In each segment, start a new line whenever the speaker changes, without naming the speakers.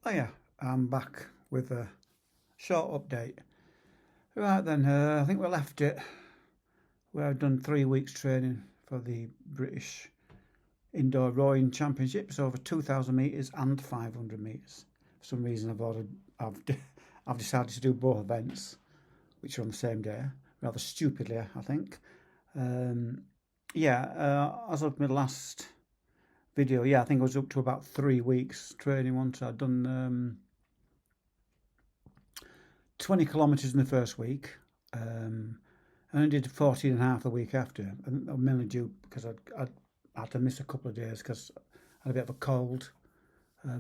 Oh yeah, I'm back with a short update. Right then, I think we left it where I've done 3 weeks training for the British Indoor Rowing Championships over 2,000 metres and 500 metres. For some reason, I've I've decided to do both events, which are on the same day, rather stupidly, I think. Um, as of my last video, I think I was up to about 3 weeks training once I'd done 20 kilometres in the first week. I only did 14 and a half the week after, and mainly due because I'd had to miss a couple of days because I had a bit of a cold.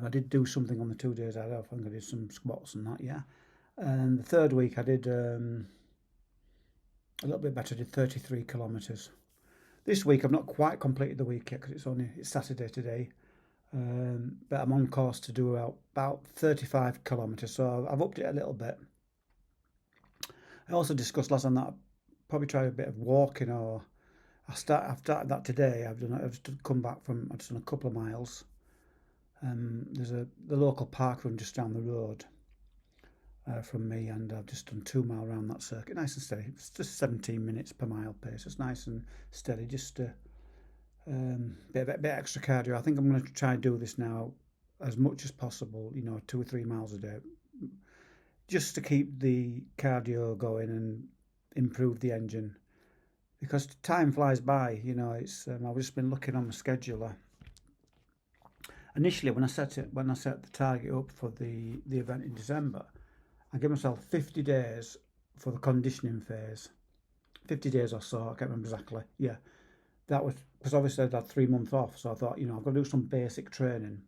I did do something on the 2 days I had off. I think I did some squats and that, yeah. And the third week I did a little bit better. I did 33 kilometres. This week I've not quite completed the week yet because it's Saturday today. But I'm on course to do about 35 kilometres, so I've upped it a little bit. I also discussed last time that I'd probably try a bit of walking, or I've started that today. I've just come back from. I've just done a couple of miles. There's the local park run just down the road from me, and I've just done 2 mile around that circuit, nice and steady. It's just 17 minutes per mile pace. It's nice and steady, just a bit extra cardio. I think I'm going to try and do this now as much as possible. 2 or 3 miles a day, just to keep the cardio going and improve the engine, because time flies by. It's I've just been looking on my scheduler. Initially, when I set the target up for the event in December, I gave myself 50 days for the conditioning phase. 50 days or so, I can't remember exactly. Yeah, that was because obviously I'd had 3 months off, so I thought, I've got to do some basic training,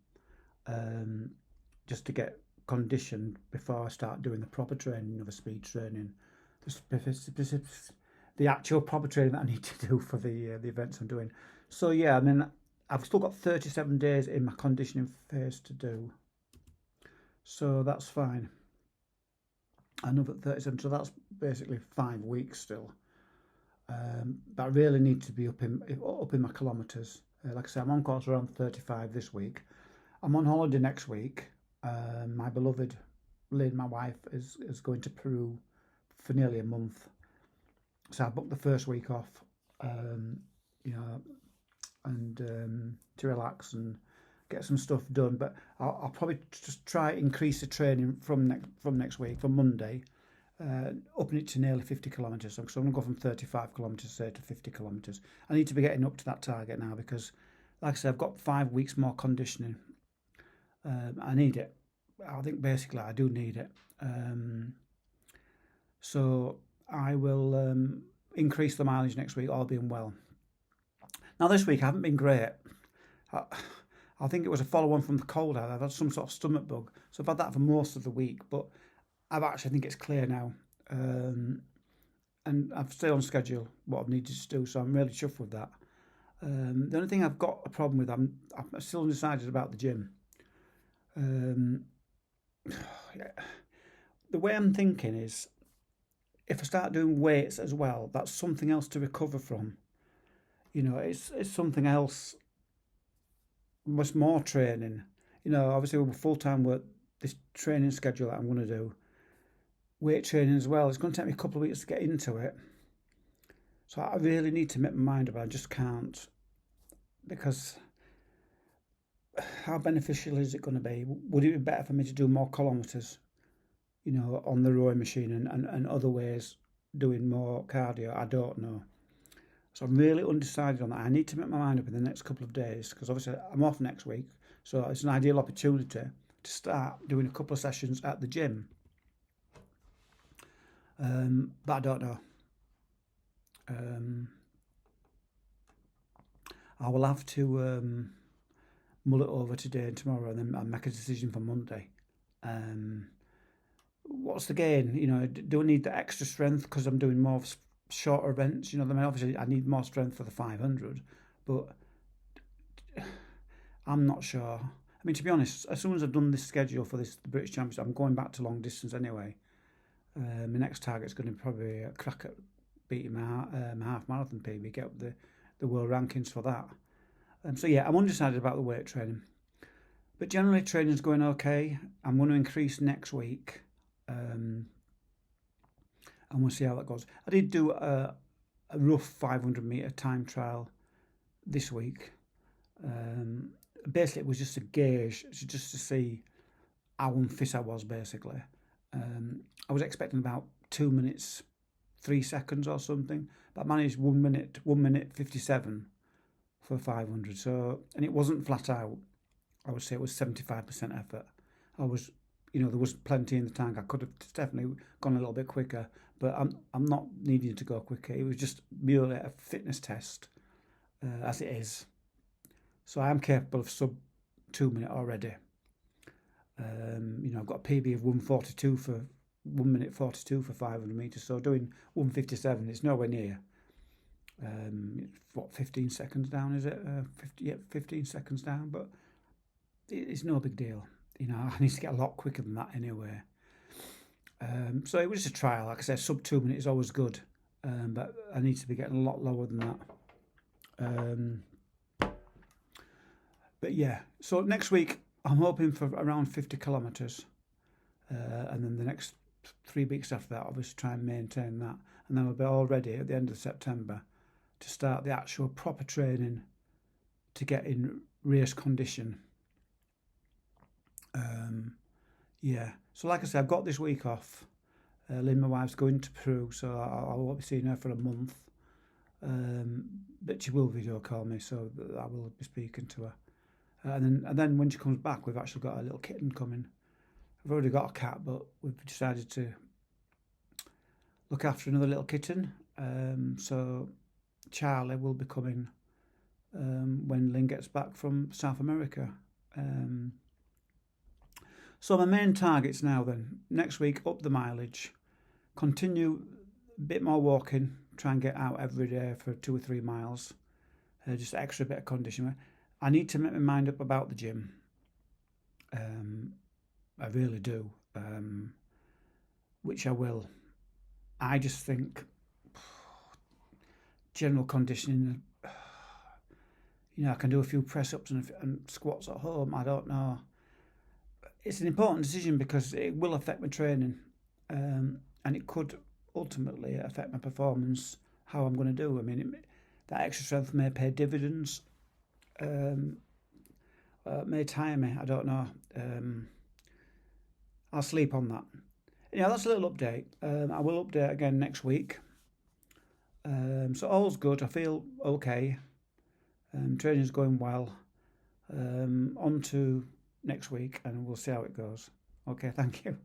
um, just to get conditioned before I start doing the proper training, the speed training, the actual proper training that I need to do for the events I'm doing. So yeah, I mean, I've still got 37 days in my conditioning phase to do, so that's fine. Another 37, so that's basically 5 weeks still. But I really need to be up in my kilometres. Like I say, I'm on course around 35 this week. I'm on holiday next week. My beloved Lynn, my wife, is going to Peru for nearly a month. So I booked the first week off, um, you know, and to relax and get some stuff done. But I'll probably just try increase the training from next week, from Monday, upping it to nearly 50 kilometres. So I'm going to go from 35 kilometres say to 50 kilometres. I need to be getting up to that target now because, like I said, I've got 5 weeks more conditioning. I need it. I think basically I do need it. So I will increase the mileage next week, all being well. Now this week I haven't been great. I, I think it was a follow-on from the cold. I've had some sort of stomach bug, so I've had that for most of the week. But I think it's clear now, and I've stayed on schedule what I've needed to do. So I'm really chuffed with that. The only thing I've got a problem with, I'm still undecided about the gym. Um, the way I'm thinking is, if I start doing weights as well, that's something else to recover from. It's something else, much more training. Obviously with full time work, this training schedule that I'm going to do, weight training as well. It's going to take me a couple of weeks to get into it. So I really need to make my mind up. I just can't, because how beneficial is it going to be? Would it be better for me to do more kilometres, on the rowing machine and other ways doing more cardio? I don't know. So I'm really undecided on that. I need to make my mind up in the next couple of days because obviously I'm off next week. So it's an ideal opportunity to start doing a couple of sessions at the gym. But I don't know. I will have to mull it over today and tomorrow, and then I'll make a decision for Monday. What's the gain? Do I need the extra strength because I'm doing more shorter events? Obviously I need more strength for the 500, but I'm not sure. I mean, to be honest, as soon as I've done this schedule for the British Championship, I'm going back to long distance anyway. My next target's going to probably crack at beating my half marathon PB, get up the world rankings for that. So yeah, I'm undecided about the weight training. But generally, training's going okay. I'm going to increase next week, and we'll see how that goes. I did do a rough 500 meter time trial this week. Basically, it was just a gauge, just to see how unfit I was. Basically, I was expecting about 2 minutes, 3 seconds or something, but I managed 1 minute 57 for 500. So, and it wasn't flat out. I would say it was 75% effort. I was, there was plenty in the tank. I could have definitely gone a little bit quicker, but I'm not needing to go quicker. It was just merely a fitness test, as it is. So I am capable of sub 2 minute already. I've got a PB of 142 for 1 minute 42 for 500 meters. So doing 157 is nowhere near. 15 seconds down, is it? 15 seconds down, but it's no big deal. I need to get a lot quicker than that anyway. So it was just a trial. Like I said, sub 2 minutes is always good, but I need to be getting a lot lower than that. But yeah, so next week I'm hoping for around 50 kilometres, and then the next 3 weeks after that, obviously try and maintain that, and then we'll be all ready at the end of September to start the actual proper training to get in race condition. Yeah, so like I said, I've got this week off. Lynn, my wife's going to Peru, so I won't be seeing her for a month. But she will video call me, so I will be speaking to her. And then when she comes back, we've actually got a little kitten coming. I've already got a cat, but we've decided to look after another little kitten. So Charlie will be coming when Lynn gets back from South America. So my main targets now then, next week, up the mileage, continue a bit more walking, try and get out every day for 2 or 3 miles, just extra bit of conditioning. I need to make my mind up about the gym. I really do, which I will. I just think general conditioning, I can do a few press-ups and squats at home. I don't know. It's an important decision because it will affect my training, and it could ultimately affect my performance, how I'm going to do. I mean, that extra strength may pay dividends, may tire me, I don't know. I'll sleep on that. That's a little update. I will update again next week. So all's good. I feel okay. Training's going well. On to next week, and we'll see how it goes. Okay, thank you.